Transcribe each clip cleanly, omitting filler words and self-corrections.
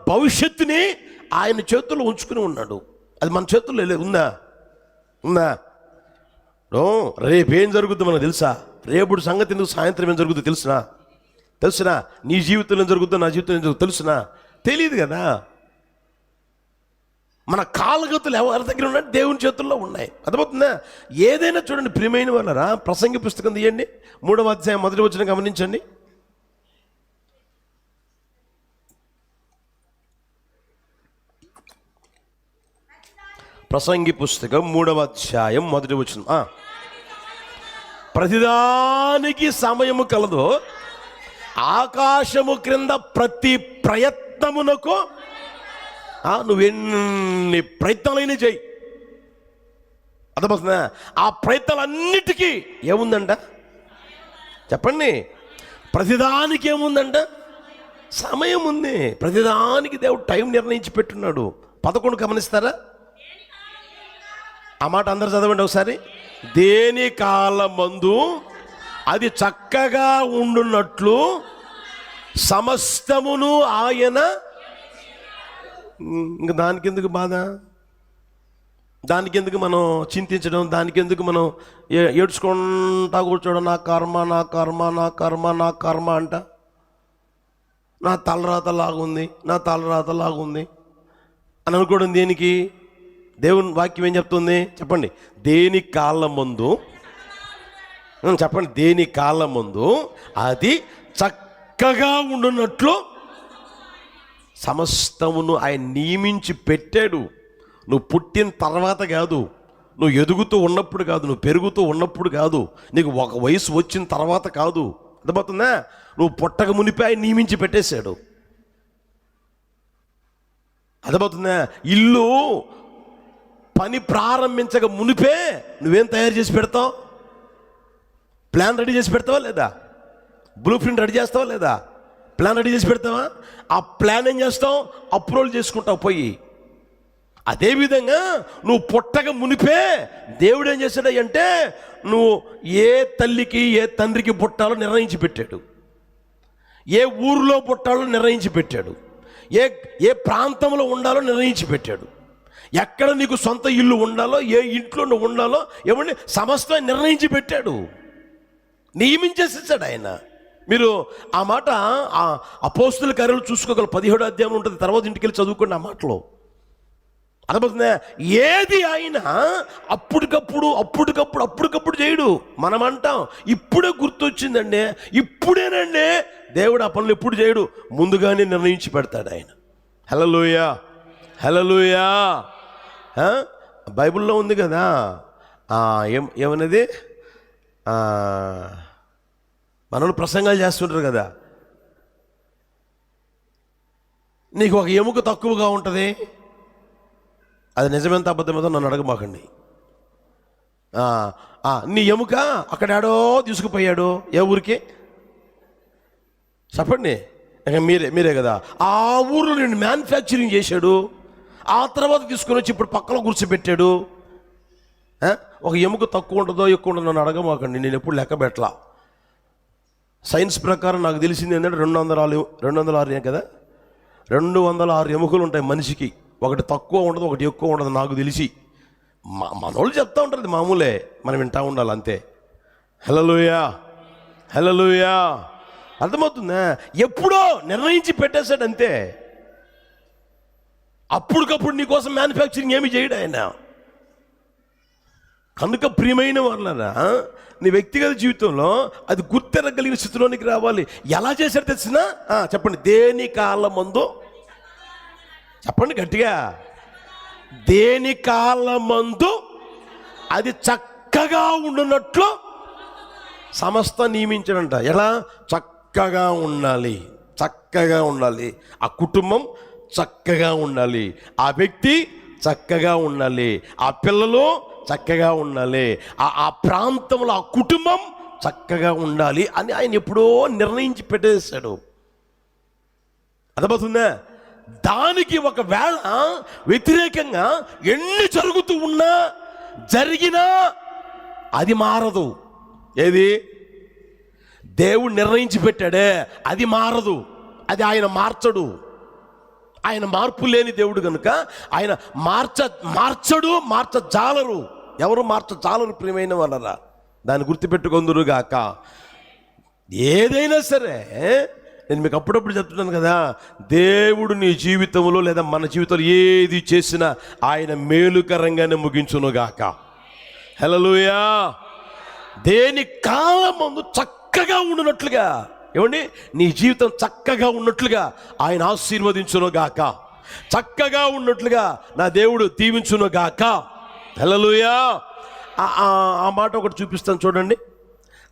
భవిష్యత్తుని ఆయన చేతుల్లో ఉంచుకుని ఉన్నాడు. అది మన చేతుల్లో ఉందా? రేపు ఏం జరుగుతుందో మనకు తెలుసా? రేపుడు సంగతి ఎందుకు, సాయంత్రం ఏం జరుగుతుందో తెలుసునా? నీ జీవితంలో ఏం జరుగుతుందో, నా జీవితంలో ఏం జరుగుతుందో తెలుసునా? తెలియదు కదా. మన కాలగతులు ఎవరి దగ్గర ఉన్నాయి? దేవుని చేతుల్లో ఉన్నాయి. అర్థమవుతుందా? ఏదైనా చూడండి ప్రియమైన వాళ్ళరా, ప్రసంగి పుస్తకం తీయండి, 3వ అధ్యాయం 1వ వచనం గమనించండి. ప్రసంగి పుస్తకం 3వ అధ్యాయం 1వ వచనం. ప్రతిదానికి సమయము కలదు, ఆకాశము క్రింద ప్రతి ప్రయత్నమునకు నువ్వెన్ని ప్రయత్నాలైనా చెయ్యి. అర్థమవుతుందా? ఆ ప్రయత్నాలన్నిటికీ ఏముందంట చెప్పండి? ప్రతిదానికి ఏముందంట? సమయం ఉంది. ప్రతిదానికి దేవుడు టైం నిర్ణయించి పెట్టున్నాడు. 11 గమనిస్తారా? ఆ మాట అందరు చదవండి ఒకసారి. దేని కాలమందు అది చక్కగా ఉండునట్లు సమస్తమును ఆయన. ఇంక దానికి ఎందుకు బాధ? దానికి ఎందుకు మనం చింతించడం? దానికి ఎందుకు మనం ఏడ్చుకుంటా కూర్చోవడం? నా కర్మ నా కర్మ నా కర్మ నా కర్మ అంట. నా తలరాత లాగుంది అని అనుకోవడం దేనికి? దేవుని వాక్యం ఏం చెప్తుంది చెప్పండి? దేని కాలమందు, చెప్పండి, దేని కాలమందు అది చక్కగా ఉండునట్లు సమస్తమును ఆయన నియమించి పెట్టాడు. నువ్వు పుట్టిన తర్వాత కాదు, నువ్వు ఎదుగుతూ ఉన్నప్పుడు కాదు, నువ్వు పెరుగుతూ ఉన్నప్పుడు కాదు, నీకు ఒక వయసు వచ్చిన తర్వాత కాదు. అర్థమవుతుందా? నువ్వు పుట్టక మునిపే ఆయన నియమించి పెట్టేశాడు. అర్థమవుతుందా? ఇల్లు పని ప్రారంభించక మునిపే నువ్వేం తయారు చేసి పెడతావు? ప్లాన్ రెడీ చేసి పెడతావా లేదా? బ్లూ ప్రింట్ రెడీ చేస్తావా లేదా? ప్లాన్ రెడీ చేసి పెడతావా? ఆ ప్లాన్ ఏం చేస్తావు? అప్రూవల్ చేసుకుంటావు పోయి. అదేవిధంగా నువ్వు పుట్టక మునిపే దేవుడు ఏం చేశాడు అంటే, నువ్వు ఏ తల్లికి ఏ తండ్రికి పుట్టాలో నిర్ణయించి పెట్టాడు, ఏ ఊరిలో పుట్టాలో నిర్ణయించి పెట్టాడు, ఏ ప్రాంతంలో ఉండాలో నిర్ణయించి పెట్టాడు, ఎక్కడ నీకు సొంత ఇల్లు ఉండాలో, ఏ ఇంట్లో నువ్వు ఉండాలో ఏమండి సమస్తం నిర్ణయించి పెట్టాడు, నియమించేసేసాడు ఆయన. మీరు ఆ మాట అపోస్తుల కార్యాలు చూసుకోగలరు, 17వ అధ్యాయం ఉంటుంది, తర్వాత ఇంటికి వెళ్ళి చదువుకోండి ఆ మాటలో. అర్థమవుతుందా? ఏది ఆయన అప్పటికప్పుడు చేయడు. మనం అంటాం ఇప్పుడే గుర్తొచ్చిందండి, ఇప్పుడేనండి. దేవుడు ఆ పనులు ఎప్పుడు చేయడు, ముందుగానే నిర్ణయించి పెడతాడు ఆయన. హల్లెలూయా, హల్లెలూయా. బైబిల్లో ఉంది కదా, ఏమన్నది, మనల్ని ప్రసంగాలు చేస్తుంటారు కదా, నీకు ఒక ఎముక తక్కువగా ఉంటుంది, అది నిజమెంత అబద్ధమేదో నన్ను అడగమాకండి. నీ ఎముక అక్కడాడో తీసుకుపోయాడు, ఏ ఊరికి చెప్పండి? ఇక మీరే కదా, ఆ ఊరిలో నేను మ్యానుఫ్యాక్చరింగ్ చేశాడు, ఆ తర్వాత తీసుకొని వచ్చి ఇప్పుడు పక్కన కూర్చోబెట్టాడు. ఒక ఎముక తక్కువ ఉంటుందో ఎక్కువ ఉంటుందో నన్ను అడగమాకండి, నేను ఎప్పుడు లెక్క పెట్టలా. సైన్స్ ప్రకారం నాకు తెలిసింది ఏంటంటే 206 కదా, 206 ఎముకలు ఉంటాయి మనిషికి. ఒకటి తక్కువ ఉండదు, ఒకటి ఎక్కువ ఉండదు నాకు తెలిసి. మనోళ్ళు చెప్తా ఉంటారు, అది మామూలే, మనం వింటా ఉండాలి అంతే. హల్లెలూయా, హల్లెలూయా. అర్థమవుతుందా? ఎప్పుడో నిర్ణయించి పెట్టేశాడు అంతే. అప్పటికప్పుడు నీకోసం మ్యానుఫ్యాక్చరింగ్ ఏమి చేయడు ఆయన. కనుక ప్రియమైన వాళ్ళరా, నీ వ్యక్తిగత జీవితంలో అది గుర్తెరగలిగిన స్థితిలోనికి రావాలి. ఎలా చేశాడు తెలిసినా? చెప్పండి, దేని కాలమందు, చెప్పండి గట్టిగా, దేని కాలమందు అది చక్కగా ఉండునట్లు సమస్త నియమించాడంట. ఎలా? చక్కగా ఉండాలి, చక్కగా ఉండాలి. ఆ కుటుంబం చక్కగా ఉండాలి, ఆ వ్యక్తి చక్కగా ఉండాలి, ఆ పిల్లలు చక్కగా ఉండాలి, ఆ ప్రాంతంలో ఆ కుటుంబం చక్కగా ఉండాలి అని ఆయన ఎప్పుడో నిర్ణయించి పెట్టేశాడు. అర్థమవుతుందా? దానికి ఒకవేళ వ్యతిరేకంగా ఎన్ని జరుగుతూ ఉన్నా జరిగినా అది మారదు. ఏది? దేవుడు నిర్ణయించి పెట్టాడే అది మారదు, అది ఆయన మార్చడు. ఆయన మార్పు లేని దేవుడు కనుక ఆయన మార్చజాలరు. ఎవరు మార్చజాలరు ప్రియమైన వాళ్ళరా, దాన్ని గుర్తుపెట్టుకొందురుగాక. ఏదైనా సరే నేను మీకు అప్పుడప్పుడు చెప్తున్నాను కదా, దేవుడు నీ జీవితంలో లేదా మన జీవితంలో ఏది చేసినా ఆయన మేలుకరంగానే ముగించునుగాక. హల్లెలూయా. దేని కాలమందు చక్కగా ఉండునట్లుగా, ఏమండి, నీ జీవితం చక్కగా ఉన్నట్లుగా ఆయన ఆశీర్వదించునుగాక. చక్కగా ఉన్నట్లుగా నా దేవుడు దీవించునుగాక. హల్లెలూయా. ఆ మాట ఒకటి చూపిస్తాను చూడండి.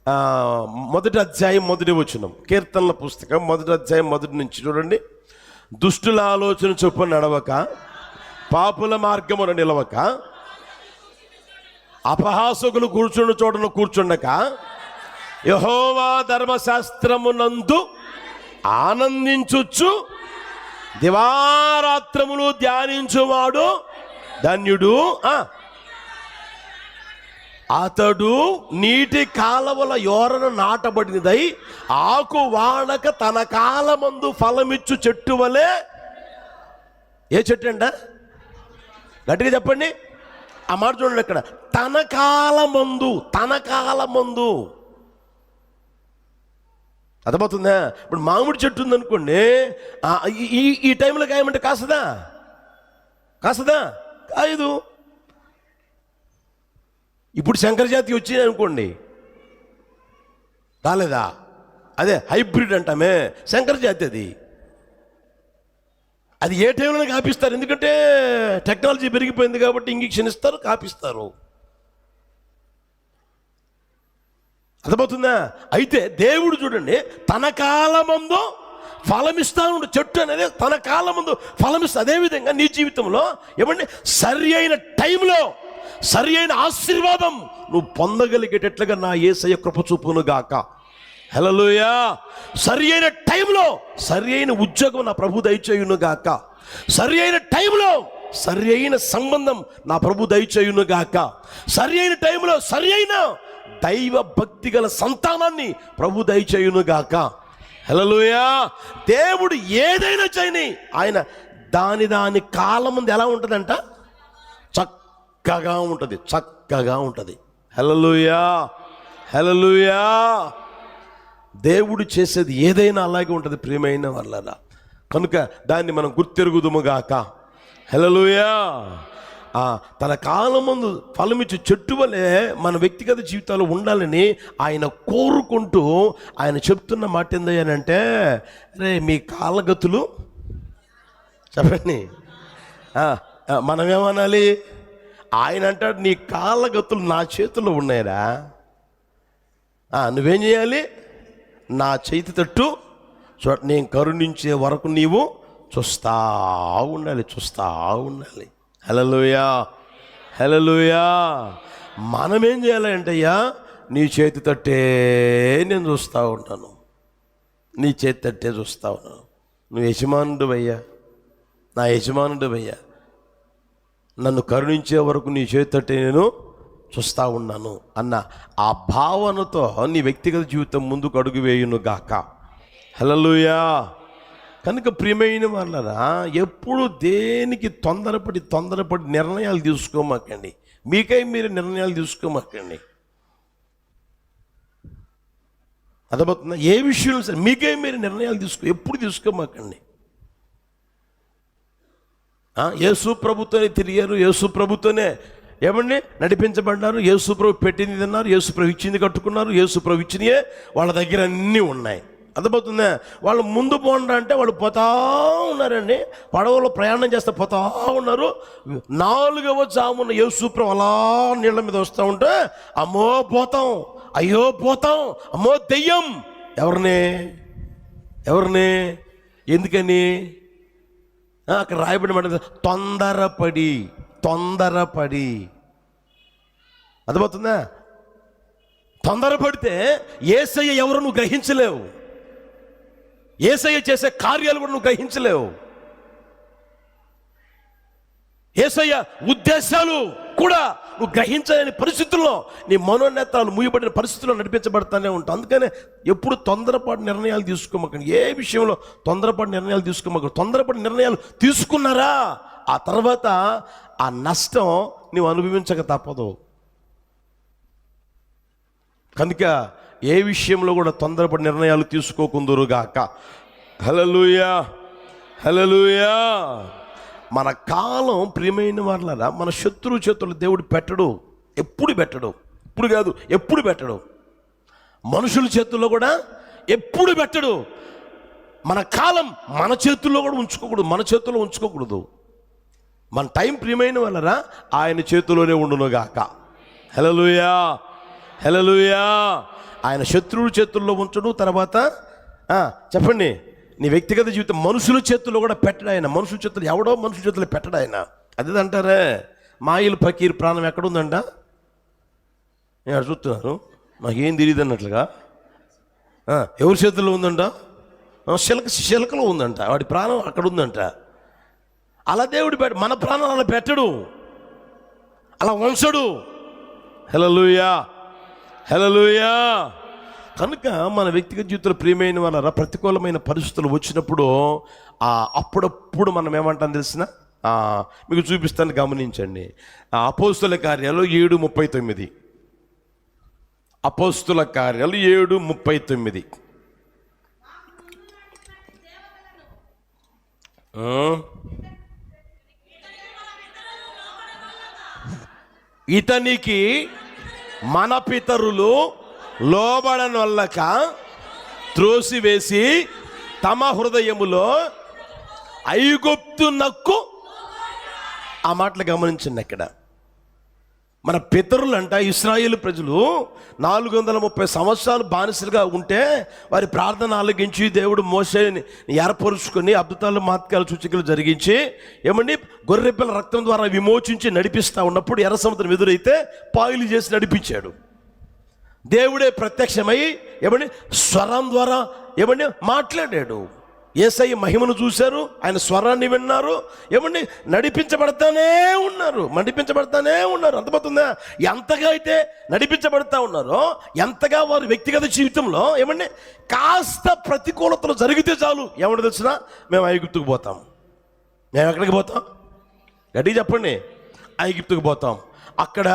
1వ అధ్యాయం 1వ వచనం, కీర్తనల పుస్తకం 1వ అధ్యాయం 1 నుంచి చూడండి. దుష్టుల ఆలోచన చొప్పున నడవక, పాపుల మార్గమున నిలవక, అపహాసకులు కూర్చున్న చోటను కూర్చుండక, యెహోవా ధర్మశాస్త్రమునందు ఆనందించుచు దివారాత్రములు ధ్యానించువాడు ధన్యుడు. అతడు నీటి కాలవల యోరను నాటబడినదై ఆకు వాడక తన కాలమందు ఫలమిచ్చు చెట్టు వలె. ఏ చెట్టు అంట? గట్టిగా చెప్పండి. ఆ మాట చూడండి అక్కడ, తన కాలమందు. అర్థమవుతుందా? ఇప్పుడు మామిడి చెట్టు ఉందనుకోండి, ఈ టైంలో కాయమంటే కాసదా? కాయదు. ఇప్పుడు శంకర జాతి వచ్చింది అనుకోండి, రాలేదా? అదే హైబ్రిడ్ అంటామే, శంకర జాతి. అది ఏ టైంలో కాపిస్తారు, ఎందుకంటే టెక్నాలజీ పెరిగిపోయింది కాబట్టి ఇంజెక్షన్ ఇస్తారు, కాపిస్తారు. అర్థమవుతుందా? అయితే దేవుడు చూడండి, తన కాలమందు ఫలమిస్తా ఉండు. చెట్టు అనేది తన కాలమందు ఫలమిస్తా. అదేవిధంగా నీ జీవితంలో ఏమండి, సరి అయిన టైంలో సరి అయిన ఆశీర్వాదం నువ్వు పొందగలిగేటట్లుగా నా యేసయ్య కృప చూపును గాక. హల్లెలూయా. సరి అయిన టైంలో సరి అయిన ఉద్యోగం నా ప్రభు దయచేయును గాక. సరి అయిన టైంలో సరి అయిన సంబంధం నా ప్రభు దయచేయును గాక. సరి అయిన టైంలో సరి అయిన దైవ భక్తి గల సంతానాన్ని ప్రభు దయచేయును గాక. హల్లెలూయా. దేవుడు ఏదైనా చేయని ఆయన దాని కాలం ముందు ఎలా ఉంటుందంట? చక్కగా ఉంటుంది. హల్లెలూయా. దేవుడు చేసేది ఏదైనా అలాగే ఉంటుంది ప్రియమైన వాళ్ళరా. కనుక దాన్ని మనం గుర్తెరుగుదుముగాక. హల్లెలూయా. తన కాలమందు ఫలమిచ్చే చెట్టు వలె మన వ్యక్తిగత జీవితాలు ఉండాలని ఆయన కోరుకుంటూ ఆయన చెప్తున్న మాట ఏందయ్యానంటే, రే మీ కాలగతులు చెప్పండి. మనమేమనాలి? ఆయన అంటాడు, నీ కాళ్ళగతులు నా చేతుల్లో ఉన్నాయిరా. నువ్వేం చేయాలి? నా చేతి తట్టు నేను కరుణించే వరకు నీవు చూస్తా ఉండాలి. హల్లెలూయా. మనమేం చేయాలంటే, అయ్యా నీ చేతి తట్టే నేను చూస్తూ ఉంటాను. నువ్వు యజమానుడు అయ్యా, నా యజమానుడు అయ్యా, నన్ను కరుణించే వరకు నీ చేతట్టే నేను చూస్తూ ఉన్నాను అన్న ఆ భావనతో నీ వ్యక్తిగత జీవితం ముందుకు అడుగు వేయును గాక. హల్లెలూయా. కనుక ప్రియమైన వాళ్ళరా, ఎప్పుడు దేనికి తొందరపడి నిర్ణయాలు తీసుకోమాకండి. మీకై మీరు నిర్ణయాలు తీసుకోమాకండి. అర్థమవుతుందా? ఏ విషయంలో సరే మీకై మీరు నిర్ణయాలు ఎప్పుడు తీసుకోమాకండి. యేసు ప్రభుతోనే తిరిగారు, యేసు ప్రభుతోనే ఏమండి నడిపించబడ్డారు, యేసు ప్రభు పెట్టింది తిన్నారు, యేసు ప్రభు ఇచ్చింది కట్టుకున్నారు, యేసు ప్రభు ఇచ్చినయే వాళ్ళ దగ్గర అన్నీ ఉన్నాయి. అర్థమవుతుందా? వాళ్ళు ముందు పోండా అంటే వాళ్ళు పోతా ఉన్నారండి. పడవలో ప్రయాణం చేస్తే పోతా ఉన్నారు. 4వ జామున యేసు ప్రభు అలా నీళ్ళ మీద వస్తూ ఉంటే, అమ్మో పోతాం, అయ్యో పోతాం, అమ్మో దెయ్యం. ఎవరిని ఎందుకని? అక్కడ రాయబడిన మాట తొందరపడి. అర్థమవుతుందా? తొందరపడితే యేసయ్య ఎవరు నువ్వు గ్రహించలేవు. యేసయ్య చేసే కార్యాలు కూడా నువ్వు గ్రహించలేవు. యేసయ్య ఉద్దేశాలు కూడా నువ్వు గ్రహించలేని పరిస్థితుల్లో నీ మనోనేత్రాలు మూయబడిన పరిస్థితుల్లో నడిపించబడతానే ఉంటావు. అందుకనే ఎప్పుడు తొందరపాటు నిర్ణయాలు తీసుకోమాకండి. ఏ విషయంలో తొందరపాటు నిర్ణయాలు తీసుకోమాకండి. తొందరపాటు నిర్ణయాలు తీసుకున్నారా ఆ తర్వాత ఆ నష్టం నువ్వు అనుభవించక తప్పదు. కనుక ఏ విషయంలో కూడా తొందరపడి నిర్ణయాలు తీసుకోకుందురుగాక. హల్లెలూయా, హల్లెలూయా. మన కాలం ప్రియమైన వాళ్ళరా మన శత్రువు చేతులు దేవుడు పెట్టడు, ఎప్పుడు పెట్టడు. ఇప్పుడు కాదు, ఎప్పుడు పెట్టడు. మనుషుల చేతుల్లో కూడా ఎప్పుడు పెట్టడు. మన కాలం మన చేతుల్లో కూడా ఉంచుకోకూడదు, మన చేతుల్లో ఉంచుకోకూడదు. మన టైం ప్రియమైన వాళ్ళరా ఆయన చేతిలోనే ఉండునుగాక. హల్లెలూయా, హల్లెలూయా. ఆయన శత్రువుల చేతుల్లో ఉంచడు. తర్వాత చెప్పండి, నీ వ్యక్తిగత జీవితం మనుషుల చేతుల్లో కూడా పెట్టడు ఆయన. మనుషుల చేతులు ఎవడో మనుషుల చేతుల్లో పెట్టడు ఆయన. అదే అంటారే మాయిల్ ఫకీర్ ప్రాణం ఎక్కడుందంట, నేను అక్కడ చూస్తున్నారు, నాకేం తెలియదు అన్నట్లుగా. ఎవరి చేతుల్లో ఉందంట? శిలకలో ఉందంట, వాడి ప్రాణం అక్కడ ఉందంట. అలా దేవుడు మన ప్రాణం అలా పెట్టడు, అలా ఉంచడు. హల్లెలూయా, హల్లెలూయా. కనుక మన వ్యక్తిగత జీవితంలో ప్రియమైన వాళ్ళ ప్రతికూలమైన పరిస్థితులు వచ్చినప్పుడు అప్పుడప్పుడు మనం ఏమంటాం తెలిసిన మీకు చూపిస్తాను, గమనించండి. అపోస్తుల కార్యాలు 7:39. అపోస్తుల కార్యాలు 7:39. ఇతనికి మన పితరులు లోబడనొల్లక త్రోసివేసి తమ హృదయములో ఐగుప్తు నక్కు. ఆ మాటలు గమనించండి. అక్కడ మన పితరులంట ఇశ్రాయేలు ప్రజలు 430 సంవత్సరాలు బానిసలుగా ఉంటే వారి ప్రార్థన ఆలకించి దేవుడు మోషేని ఏర్పరుచుకొని అద్భుతాలు మహత్కాలు సూచికలు జరిగించి ఏమండి గొర్రెపిల్ల రక్తం ద్వారా విమోచించి నడిపిస్తూ ఉన్నప్పుడు ఎర్ర సముద్రం ఎదురైతే పాయలు చేసి నడిపించాడు. దేవుడే ప్రత్యక్షమై ఏమండి స్వరం ద్వారా ఏమండి మాట్లాడాడు. యేసయ్య మహిమను చూశారు, ఆయన స్వరాన్ని విన్నారు, ఏమండి నడిపించబడతానే ఉన్నారు. అర్థమవుతుందా? ఎంతగా అయితే నడిపించబడతా ఉన్నారో, ఎంతగా వారి వ్యక్తిగత జీవితంలో ఏమండి కాస్త ప్రతికూలతలు జరిగితే చాలు, ఏమన్నా తెలిసినా మేము ఐగుప్తుకు పోతాం. మేము ఎక్కడికి పోతాం? గట్టిగా చెప్పండి. ఐగుప్తుకు పోతాం. అక్కడ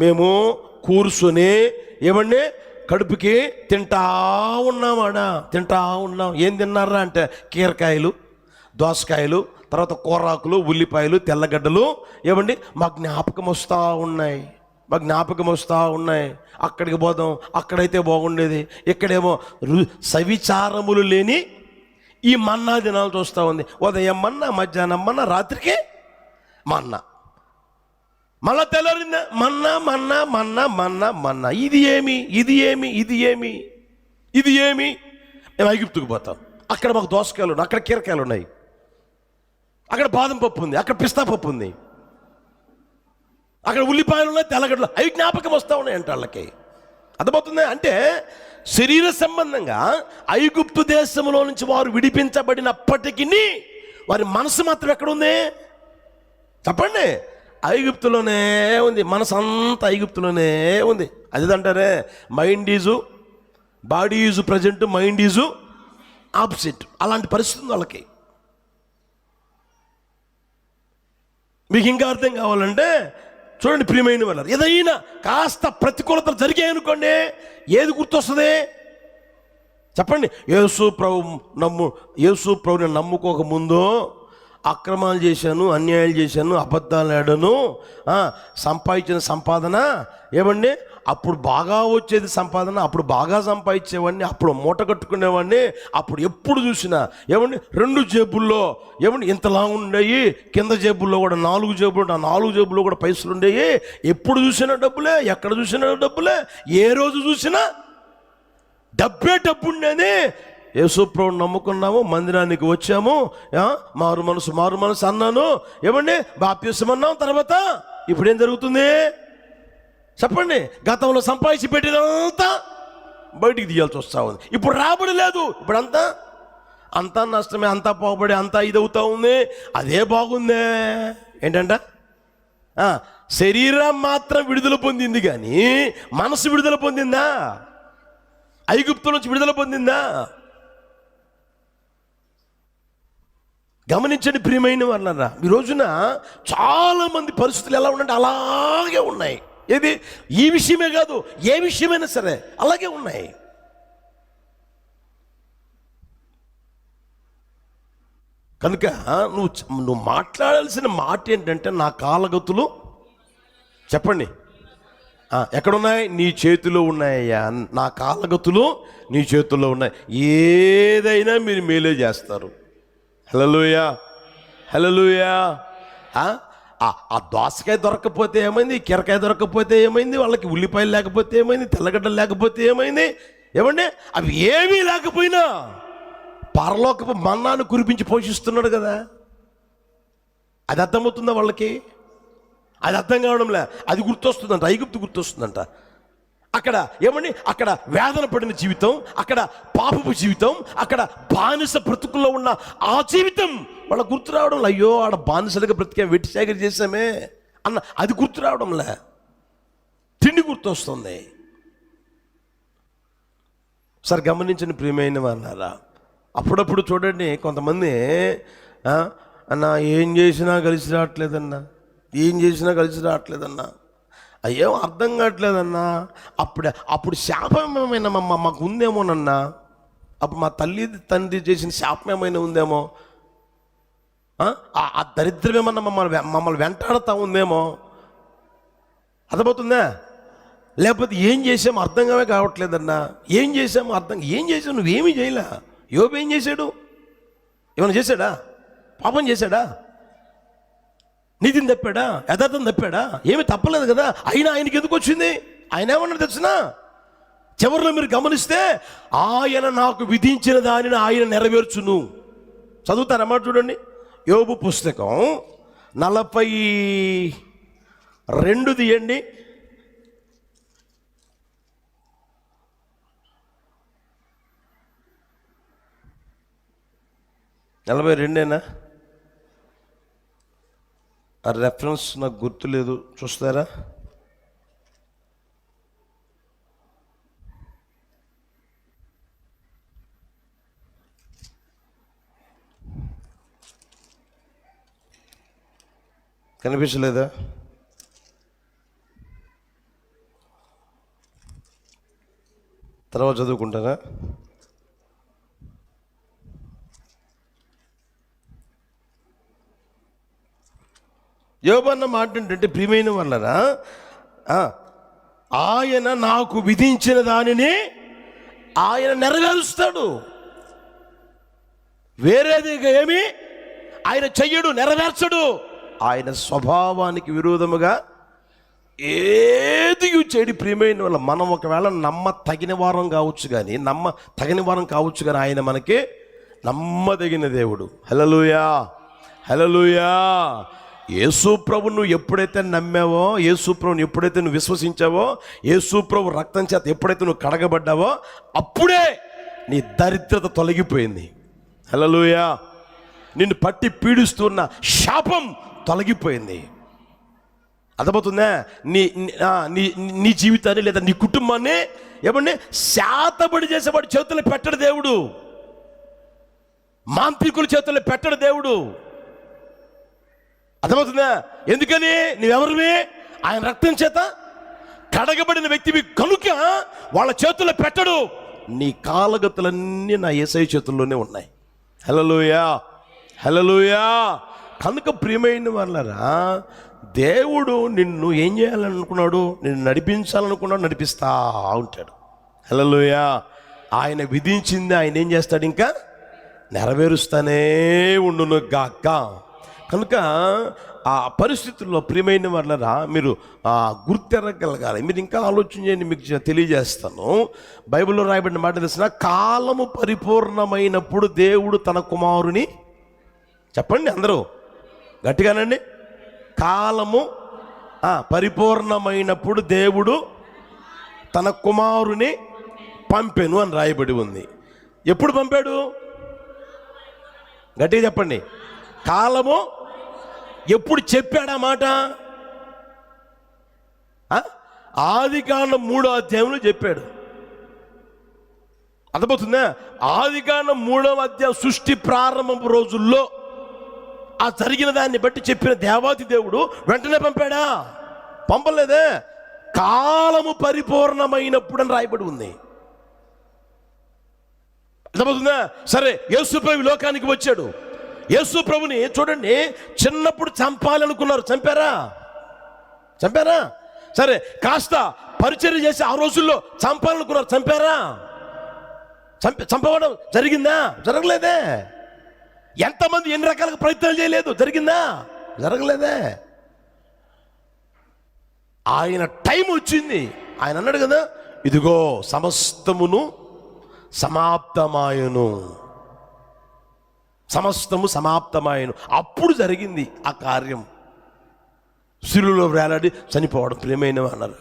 మేము కూర్చొని ఏమండి కడుపుకి తింటా ఉన్నాం. ఏం తిన్నారా అంటే కీరకాయలు, దోసకాయలు, తర్వాత కూరాకులు, ఉల్లిపాయలు, తెల్లగడ్డలు ఏమండి మా జ్ఞాపకం వస్తూ ఉన్నాయి. అక్కడికి పోదాం, అక్కడైతే బాగుండేది. ఇక్కడేమో సవిచారములు లేని ఈ మన్నా దినాలు చూస్తూ ఉంది. ఉదయం మన్నా, మధ్యాహ్నం మన్నా, రాత్రికి మన్నా, మళ్ళా తెల్లారిందా మన్నా. ఇది ఏమి? మేము ఐగుప్తుకు పోతాం. అక్కడ మాకు దోసకాయలు ఉన్నాయి, అక్కడ కీరకాయలు ఉన్నాయి, అక్కడ బాదం పప్పు ఉంది, అక్కడ పిస్తా పప్పు ఉంది, అక్కడ ఉల్లిపాయలు ఉన్నాయి, తెల్లగడ్డలు, అవి జ్ఞాపకం వస్తూ ఉన్నాయి అంటే వాళ్ళకి. అర్థమవుతుంది? అంటే శరీర సంబంధంగా ఐగుప్తు దేశంలో నుంచి వారు విడిపించబడినప్పటికీ వారి మనసు మాత్రం ఎక్కడుంది చెప్పండి? ఐగుప్తులోనే ఉంది. మనసు అంతా ఐగుప్తులోనే ఉంది. అదేదంటారే mind is body is present, mind is opposite. అలాంటి పరిస్థితి వాళ్ళకి. మీకు ఇంకా అర్థం కావాలంటే చూడండి ప్రియమైన వాళ్ళు, ఏదైనా కాస్త ప్రతికూలతలు జరిగాయనుకోండి, ఏది గుర్తొస్తుంది చెప్పండి? యేసు ప్రభుని నమ్ముకోక ముందు అక్రమాలు చేశాను, అన్యాయాలు చేశాను, అబద్ధాలు ఆడాను, సంపాదించిన సంపాదన ఏమండి అప్పుడు బాగా వచ్చేది సంపాదన, అప్పుడు బాగా సంపాదించేవాడిని, అప్పుడు మూట కట్టుకునేవాడిని, అప్పుడు ఎప్పుడు చూసినా ఏమండి 2 జేబుల్లో ఏమండి ఇంతలా ఉండేవి, కింద జేబుల్లో కూడా 4 జేబులు, 4 జేబుల్లో కూడా పైసలు ఉండేవి, ఎప్పుడు చూసినా డబ్బులే, ఎక్కడ చూసినా డబ్బులే, ఏ రోజు చూసినా డబ్బు ఉండేది. యేసుప్రభుని నమ్ముకున్నాము, మందిరానికి వచ్చాము, మారు మనసు అన్నాను, ఏమండి బాప్తిసం అన్నాం. తర్వాత ఇప్పుడు ఏం జరుగుతుంది చెప్పండి? గతంలో సంపాదించి పెట్టినంతా బయటికి తీయాల్సి వస్తూ ఉంది. ఇప్పుడు రాబడి లేదు, ఇప్పుడు అంతా నష్టమే, అంతా పోబడి, అంతా ఇది అవుతా ఉంది. అదే బాగుందే ఏంటంట శరీరం మాత్రం విడుదల పొందింది, కానీ మనసు విడుదల పొందిందా? ఐగుప్తు నుంచి విడుదల పొందిందా? గమనించండి ప్రియమైన వాళ్ళరా, ఈ రోజున చాలా మంది పరిస్థితులు ఎలా ఉన్నాయంటే అలాగే ఉన్నాయి. ఏది ఈ విషయమే కాదు, ఏ విషయమైనా సరే అలాగే ఉన్నాయి. కనుక నువ్వు మాట్లాడాల్సిన మాట ఏంటంటే, నా కాలగతులు చెప్పండి ఎక్కడున్నాయి? నీ చేతిలో ఉన్నాయ్యా. నా కాలగతులు నీ చేతుల్లో ఉన్నాయి. ఏదైనా మీరు మేలే చేస్తారు. హల్లెలూయా, హల్లెలూయా. ఆ దోసకాయ దొరకకపోతే ఏమైంది? కీరకాయ దొరకకపోతే ఏమైంది? వాళ్ళకి ఉల్లిపాయలు లేకపోతే ఏమైంది? తెల్లగడ్డలు లేకపోతే ఏమైంది? ఏమండి, అవి ఏమీ లేకపోయినా పరలోకపు మన్నాను కురిపించి పోషిస్తున్నాడు కదా. అది అర్థమవుతుందా వాళ్ళకి? అది అర్థం కావడంలే. అది గుర్తొస్తుందంట, ఐగుప్తు గుర్తొస్తుందంట. అక్కడ ఏమండి, అక్కడ వేదన పడిన జీవితం, అక్కడ పాపపు జీవితం, అక్కడ బానిస బ్రతుకుల్లో ఉన్న ఆ జీవితం వాళ్ళ గుర్తు రావడం. అయ్యో, ఆడ బానిసలుగా బ్రతికే వెట్టి సేకరి చేసామే అన్న అది గుర్తు రావడంలే. తిండి గుర్తొస్తుంది. సార్ గమనించండి ప్రియమైన వాళ్ళారా, అప్పుడప్పుడు చూడండి కొంతమంది అన్న ఏం చేసినా కలిసి రావట్లేదన్నా, ఏం చేసినా కలిసి రావట్లేదన్నా, అయ్యో అర్థం కావట్లేదన్నా. అప్పుడు శాపం ఏమైనా మాకు ఉందేమోనన్నా, అప్పుడు మా తల్లి తండ్రి చేసిన శాపం ఏమైనా ఉందేమో, ఆ దరిద్రం ఏమన్నా మమ్మల్ని వెంటాడుతూ ఉందేమో. అర్థమవుతుందా? లేకపోతే ఏం చేసామో అర్థంగానే కావట్లేదన్నా, ఏం చేసామో ఏం చేసావు? నువ్వేమీ చేయలే. యోబు ఏం చేశాడు? ఏమైనా చేశాడా? పాపం చేశాడా? నీతిని తప్పాడా? యథార్థం తప్పాడా? ఏమి తప్పలేదు కదా. అయినా ఆయనకి ఎందుకు వచ్చింది? ఆయన ఏమన్నా తెలుసునా? చివరిలో మీరు గమనిస్తే, ఆయన నాకు విధించిన దానిని ఆయన నెరవేర్చును. చదువుతారన్నమాట. చూడండి, యోబు పుస్తకం 42 తీయండి. 42 ఆ రెఫరెన్స్ నాకు గుర్తులేదు, చూస్తారా? కనిపించలేదా? తర్వాత చదువుకుంటారా? యోబు అన్న మాట ఏంటంటే, ప్రియమైన వాళ్ళరా, ఆయన నాకు విధించిన దానిని ఆయన నెరవేరుస్తాడు. వేరేది ఏమి ఆయన చెయ్యడు, నెరవేర్చడు. ఆయన స్వభావానికి విరోధముగా ఏది చేయడు. ప్రియమైన వాళ్ళ, మనం ఒకవేళ తగిన వారం కావచ్చు కానీ ఆయన మనకి నమ్మదగిన దేవుడు. హల్లెలూయా, హల్లెలూయా. యేసు ప్రభువు నువ్వు ఎప్పుడైతే నమ్మావో, యేసు ప్రభువుని ఎప్పుడైతే నువ్వు విశ్వసించావో, యేసు ప్రభు రక్తం చేత ఎప్పుడైతే నువ్వు కడగబడ్డావో, అప్పుడే నీ దరిద్రత తొలగిపోయింది. హల్లెలూయా. నిన్ను పట్టి పీడిస్తున్న శాపం తొలగిపోయింది. అర్థమవుతుందా? నీ జీవితాన్ని లేదా నీ కుటుంబాన్ని ఏమండి శాతబడి చేసేవాడు చేతుల్లో పెట్టడు దేవుడు. మాంత్రికుల చేతుల్లో పెట్టడు దేవుడు. అర్థమవుతుందా? ఎందుకని? నువ్వెవరివి? ఆయన రక్తం చేత కడగబడిన వ్యక్తివి కనుక వాళ్ళ చేతుల్లో పెట్టడు. నీ కాలగతులన్నీ నా యేసయ్య చేతుల్లోనే ఉన్నాయి. హల్లెలూయా, హల్లెలూయా. కనుక ప్రియమైన వాళ్ళరా, దేవుడు నిన్ను ఏం చేయాలనుకున్నాడు? నిన్ను నడిపించాలనుకున్నాడు, నడిపిస్తా ఉంటాడు. హల్లెలూయా. ఆయన విధించింది ఆయన ఏం చేస్తాడు? ఇంకా నెరవేరుస్తానే ఉండును గాక. కనుక ఆ పరిస్థితుల్లో ప్రియమైన వాళ్ళరా, మీరు గుర్తెరగలగాలి. మీరు ఇంకా ఆలోచన చేయండి, మీకు తెలియజేస్తాను. బైబిల్లో రాయబడిన మాట తెలిసిన, కాలము పరిపూర్ణమైనప్పుడు దేవుడు తన కుమారుని, చెప్పండి అందరూ గట్టిగానండి, కాలము పరిపూర్ణమైనప్పుడు దేవుడు తన కుమారుని పంపెను అని రాయబడి ఉంది. ఎప్పుడు పంపాడు? గట్టిగా చెప్పండి. కాలము ఎప్పుడు చెప్పాడా మాట? ఆదికాండం 3వ అధ్యాయంలో చెప్పాడు. అర్థమవుతుందా? ఆదికాండం 3వ అధ్యాయం సృష్టి ప్రారంభపు రోజుల్లో ఆ జరిగిన దాన్ని బట్టి చెప్పిన దేవాతి దేవుడు వెంటనే పంపాడా? పంపలేదే. కాలము పరిపూర్ణమైనప్పుడు అని రాయబడి ఉంది. అర్థమవుతుందా? సరే, యేసు ప్రభు లోకానికి వచ్చాడు. యేసు ప్రభుని చూడండి, చిన్నప్పుడు చంపాలనుకున్నారు, చంపారా? సరే, కాస్త పరిచర్య చేసి ఆ రోజుల్లో చంపాలనుకున్నారు, చంపారా? చంపడం జరిగిందా? జరగలేదే. ఎంతమంది ఎన్ని రకాలుగా ప్రయత్నాలు చేయలేదు, జరిగిందా? జరగలేదే. ఆయన టైం వచ్చింది. ఆయన అన్నాడు కదా, ఇదిగో సమస్తమును సమాప్తమాయను, సమస్తము సమాప్తమాయను. అప్పుడు జరిగింది ఆ కార్యం. శిలువలో వేలాడి చనిపోవడం ప్రియమైన అన్నారు.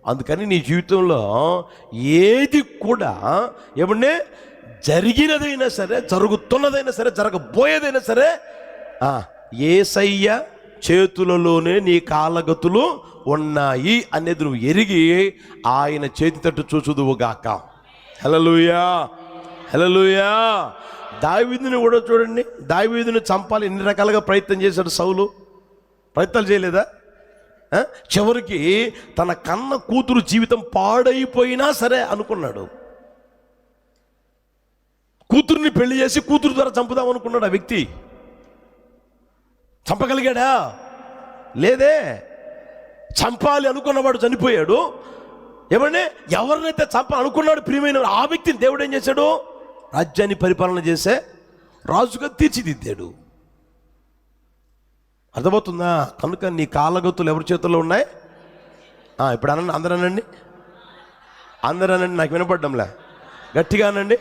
అందుకని నీ జీవితంలో ఏది కూడా ఏమన్నా జరిగినదైనా సరే, జరుగుతున్నదైనా సరే, జరగబోయేదైనా సరే, యేసయ్య చేతులలోనే నీ కాలగతులు ఉన్నాయి అనేది నువ్వు ఎరిగి ఆయన చేతి తట్టు చూచుదువుగాక. హల్లెలూయా, హల్లెలూయా. దావీదుని కూడా చూడండి, దావీదుని చంపాలి ఎన్ని రకాలుగా ప్రయత్నం చేశాడు సౌలు. ప్రయత్నాలు చేయలేదా? చివరికి తన కన్న కూతురు జీవితం పాడైపోయినా సరే అనుకున్నాడు. కూతుర్ని పెళ్లి చేసి కూతురు ద్వారా చంపుదాం అనుకున్నాడు ఆ వ్యక్తి. చంపగలిగాడా? లేదే. చంపాలి అనుకున్నవాడు చనిపోయాడు. ఏమంటే ఎవరినైతే అనుకున్నాడు ప్రియమైన ఆ వ్యక్తిని దేవుడు ఏం చేశాడు? రాజ్యాన్ని పరిపాలన చేసే రాజుగా తీర్చిదిద్దాడు. అర్థమవుతుందా? కనుక నీ కాలగతులు ఎవరి చేతుల్లో ఉన్నాయి? ఇప్పుడు అనండి, అందరూ అనండి, నాకు వినపడ్డంలే. గట్టిగా అనండి,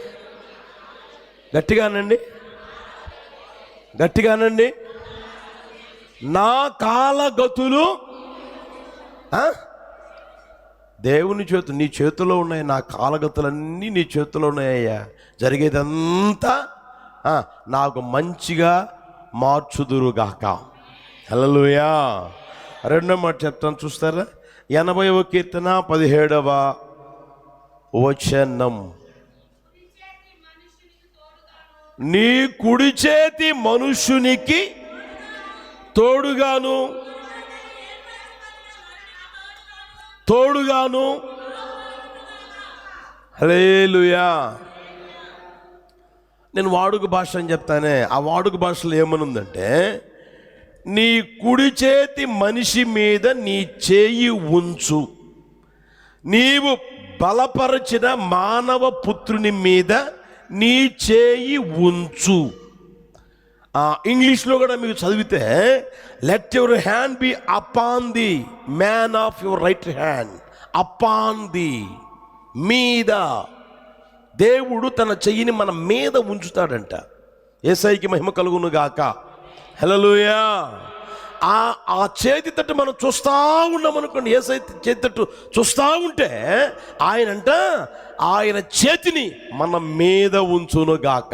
గట్టిగా అనండి. నా కాలగతులు దేవుని చేతులు, నీ చేతిలో ఉన్నాయి. నా కాలగతులన్నీ నీ చేతిలో ఉన్నాయ్యా. జరిగేదంతా నాకు మంచిగా మార్చుదురుగాక. హల్లెలూయా. రెండో మాట చెప్తాను, చూస్తారా? 80వ కీర్తన 17వ వచనం. నీ కుడి చేతి మనుషునికి తోడుగాను హల్లెలూయా. నేను వాడుక భాష అని చెప్తానే, ఆ వాడుక భాషలో ఏమనుందంటే, నీ కుడి చేతి మనిషి మీద నీ చేయి ఉంచు, నీవు బలపరచిన మానవ పుత్రుని మీద నీ చేయి ఉంచు. ఇంగ్లీష్లో కూడా మీకు చదివితే, let your hand B upon the man of your right hand, upon the, మీద. దేవుడు తన చెయ్యిని మన మీద ఉంచుతాడంట. యేసయ్యకి మహిమ కలుగును గాక. హల్లెలూయా. ఆ చేతి తట్టు మనం చూస్తూ ఉన్నాం అనుకోండి, యేసయ్య చేతి తట్టు చూస్తూ ఉంటే ఆయన చేతిని మన మీద ఉంచునుగాక,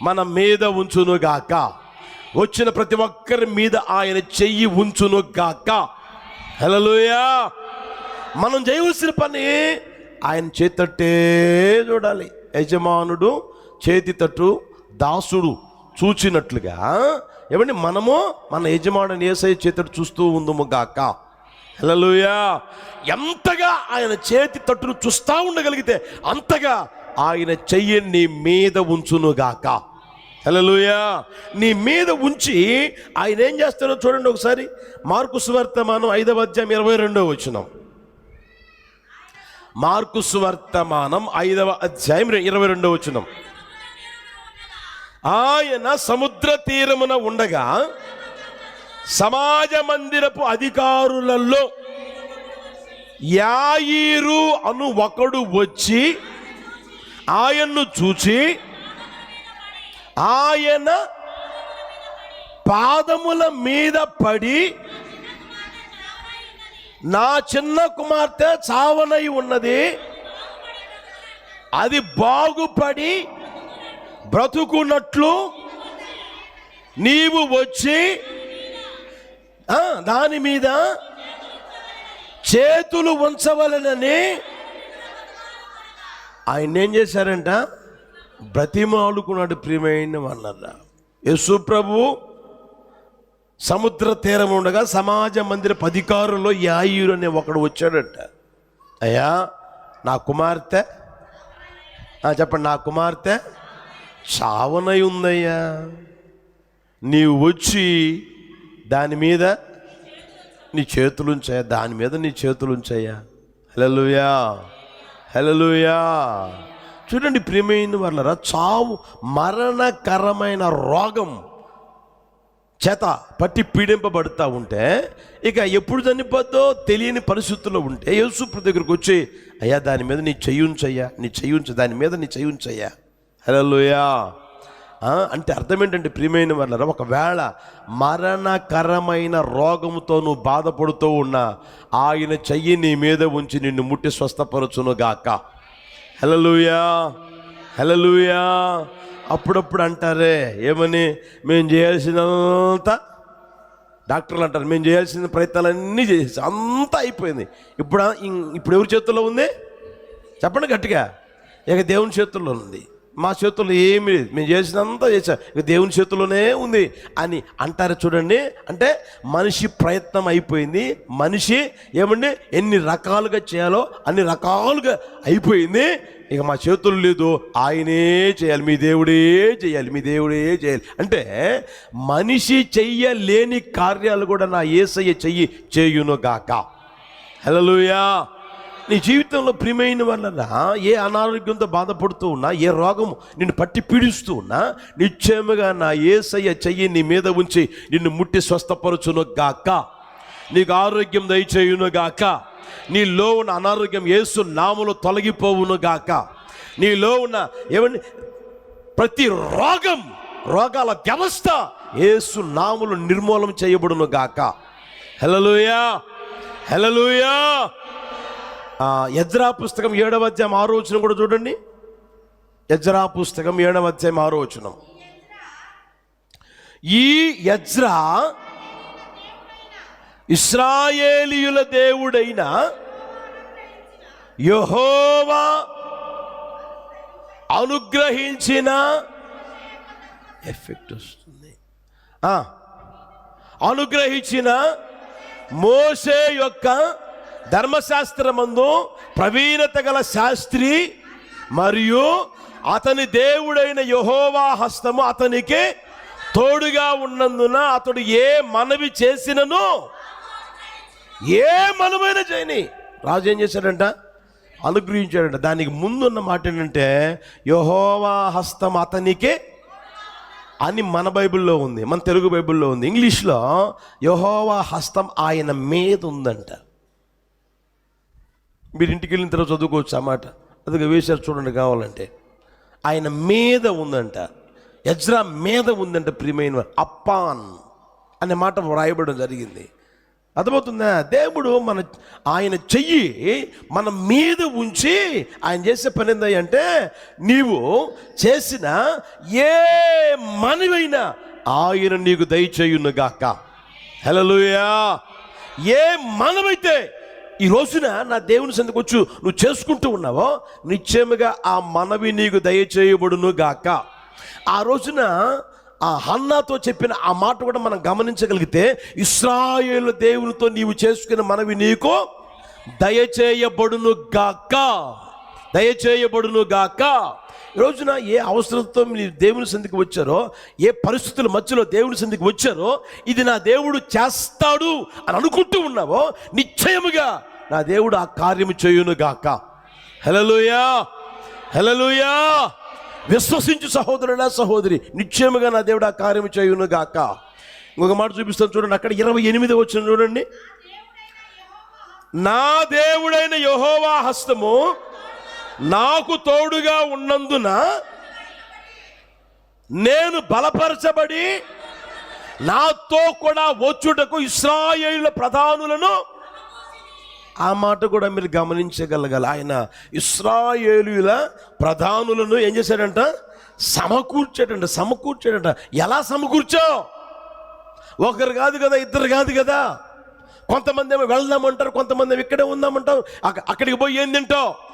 మన మీద ఉంచునుగాక. వచ్చిన ప్రతి ఒక్కరి మీద ఆయన చెయ్యి ఉంచునుగాక. హల్లెలూయా. మనం చేయవలసిన పని ఆయన చేతి తట్టే చూడాలి. యజమానుడు చేతి తట్టు దాసుడు చూచినట్లుగా ఏమండి మనము మన యజమానుని యేసయ్య చేతి తట్టు చూస్తూ ఉందుము గాక. హల్లెలూయా. ఎంతగా ఆయన చేతి తట్టును చూస్తూ ఉండగలిగితే అంతగా ఆయన చెయ్యి నీ మీద ఉంచునుగాక. హల్లెలూయా. నీ మీద ఉంచి ఆయన ఏం చేస్తాడో చూడండి ఒకసారి. మార్కు సువార్తమానం 5వ అధ్యాయం 22వ వచనం. మార్కు సువార్తమానం 5వ అధ్యాయం 22వ వచనం. ఆయన సముద్ర తీరమున ఉండగా సమాజ మందిరపు అధికారులలో యాయీరు అను ఒకడు వచ్చి ఆయన్ను చూచి ఆయన పాదముల మీద పడి, నా చిన్న కుమార్తె చావనై ఉన్నది, అది బాగుపడి బ్రతుకున్నట్లు నీవు వచ్చి దాని మీద చేతులు ఉంచవలనని ఆయన ఏం చేశారంట? బ్రతిమాలుకున్నాడు. ప్రియమైన వాళ్ళ యేసు ప్రభు సముద్ర తీరం ఉండగా సమాజ మందిర అధికారుల్లో యాయిరు అనే ఒకడు వచ్చాడంట. అయ్యా నా కుమార్తె, చెప్పండి, నా కుమార్తె చావనై ఉందయ్యా, నీవు వచ్చి దాని మీద నీ చేతులుంచాయా, దాని మీద నీ చేతులుంచాయా. హల్లెలూయా, హల్లెలూయా. చూడండి ప్రియమైన వాళ్ళరా, చావు మరణకరమైన రోగం చేత పట్టి పీడింపబడుతూ ఉంటే, ఇక ఎప్పుడు చనిపోద్దో తెలియని పరిస్థితుల్లో ఉంటే యేసు దగ్గరికి వచ్చి, అయ్యా దాని మీద నీ చెయ్యుంచయ్యా, నీ చెయ్యుంచ, దాని మీద నీ చెయ్యుంచయ్యా. హల్లెలూయా. అంటే అర్థం ఏంటంటే ప్రియమైన వాళ్ళరా, ఒకవేళ మరణకరమైన రోగంతో నువ్వు బాధపడుతూ ఉన్నా ఆయన చెయ్యి నీ మీద ఉంచి నిన్ను ముట్టి స్వస్థపరచును గాక. హల్లెలూయా, హల్లెలూయా. అప్పుడప్పుడు అంటారే ఏమని, మేము చేయాల్సినంత, డాక్టర్లు అంటారు మేము చేయాల్సిన ప్రయత్నాలన్నీ చేసి అంతా అయిపోయింది, ఇప్పుడు ఎవరి చేతుల్లో ఉంది చెప్పండి గట్టిగా. ఇక దేవుని చేతుల్లో ఉంది, మా చేతుల్లో ఏమీ లేదు, మేము చేసినంతా చేసాం, ఇక దేవుని చేతుల్లోనే ఉంది అని అంటారు. చూడండి, అంటే మనిషి ప్రయత్నం అయిపోయింది, మనిషి ఏమండి ఎన్ని రకాలుగా చేయాలో అన్ని రకాలుగా అయిపోయింది, ఇక మా చేతులు లేదు, ఆయనే చేయాలి, మీ దేవుడే చేయాలి, మీ దేవుడే చేయాలి. అంటే మనిషి చెయ్యలేని కార్యాలు కూడా నా యేసయ్య చెయ్యి చేయును గాక. హల్లెలూయా. నీ జీవితంలో ప్రియమైన వాళ్ళరా, ఏ అనారోగ్యంతో బాధపడుతూ ఉన్నా, ఏ రోగం నిన్ను పట్టి పీడిస్తూ ఉన్నా, నిశ్చయముగా నా యేసయ్య చెయ్యి నీ మీద ఉంచి నిన్ను ముట్టి స్వస్థపరచును గాక, నీకు ఆరోగ్యం దయచేయును గాక, నీలో ఉన్న అనారోగ్యం యేసు నామములో తొలగిపోవును గాక, నీలో ఉన్న ఏమండి ప్రతి రోగాల వ్యవస్థ యేసు నామములో నిర్మూలన చేయబడును గాక. హల్లెలూయా, హల్లెలూయా. ఎజ్రా పుస్తకం 7వ అధ్యాయం 6వ వచనం కూడా చూడండి. ఎజ్రా పుస్తకం 7వ అధ్యాయం 6వ వచనం. ఈ ఎజ్రా ఇశ్రాయేలీయుల దేవుడైన యెహోవా అనుగ్రహించిన ఎఫెక్ట్ వస్తుంది, అనుగ్రహించిన మోషే యొక్క ధర్మశాస్త్రమందు ప్రవీణత గల శాస్త్రి మరియు అతని దేవుడైన యెహోవా హస్తము అతనికి తోడుగా ఉన్నందున అతడు ఏ మనవి చేసినను, ఏ మనమైనా చేయని రాజు ఏం చేశాడంట? అనుగ్రహించాడంట. దానికి ముందున్న మాట ఏంటంటే యెహోవా హస్తం అతనికి అని మన బైబిల్లో ఉంది, మన తెలుగు బైబిల్లో ఉంది. ఇంగ్లీష్లో యెహోవా హస్తం ఆయన మీద ఉందంట. మీరు ఇంటికి వెళ్ళిన తర్వాత చదువుకోవచ్చు ఆ మాట, అదిగా వేశారు చూడండి కావాలంటే. ఆయన మీద ఉందంట, ఎజ్రా మీద ఉందంట. ప్రియమైన అప్పాన్ అనే మాట వ్రాయబడడం జరిగింది. అర్థమవుతుందా? దేవుడు ఆయన చెయ్యి మన మీద ఉంచి ఆయన చేసే పని ఏంటంటే, నీవు చేసిన ఏ మనవైనా ఆయన నీకు దయచేయును గాక. హల్లెలూయా. ఏ మనమైతే ఈ రోజున నా దేవుని సన్నిధికి వచ్చి నువ్వు చేసుకుంటూ ఉన్నావో నిశ్చయముగా ఆ మనవి నీకు దయచేయబడును గాక. ఆ రోజున ఆ హన్నాతో చెప్పిన ఆ మాట కూడా మనం గమనించగలిగితే, ఇశ్రాయేలు దేవునితో నీవు చేసుకున్న మనవి నీకు దయచేయబడును గాక, దయచేయబడును గాక. ఈ రోజున ఏ అవసరంతో మీరు దేవుని సన్నిధికి వచ్చారో, ఏ పరిస్థితుల మధ్యలో దేవుని సన్నిధికి వచ్చారో, ఇది నా దేవుడు చేస్తాడు అని అనుకుంటూ ఉన్నావో నిశ్చయముగా నా దేవుడు ఆ కార్యము చేయును గాక. హల్లెలూయా, హల్లెలూయా. విశ్వసించు సహోదరుడా సహోదరి, నిశ్చయముగా నా దేవుడు ఆ కార్యము చేయును గాక. ఇంకొక మాట చూపిస్తాను చూడండి, అక్కడ 28వ వచనం చూడండి. నా దేవుడైన యెహోవా హస్తము నాకు తోడుగా ఉన్నందున నేను బలపరచబడి నాతో కూడా వచ్చుటకు ఇశ్రాయేలు ప్రధానులను, ఆ మాట కూడా మీరు గమనించగలగాలి. ఆయన ఇశ్రాయేలీయుల ప్రధానులను ఏం చేశాడంట? సమకూర్చాడంట. ఎలా సమకూర్చావు? ఒకరు కాదు కదా, ఇద్దరు కాదు కదా, కొంతమంది ఏమో వెళ్దామంటారు, కొంతమంది ఏమో ఇక్కడే ఉందామంటారు. అక్కడికి పోయి ఏం తింటావు?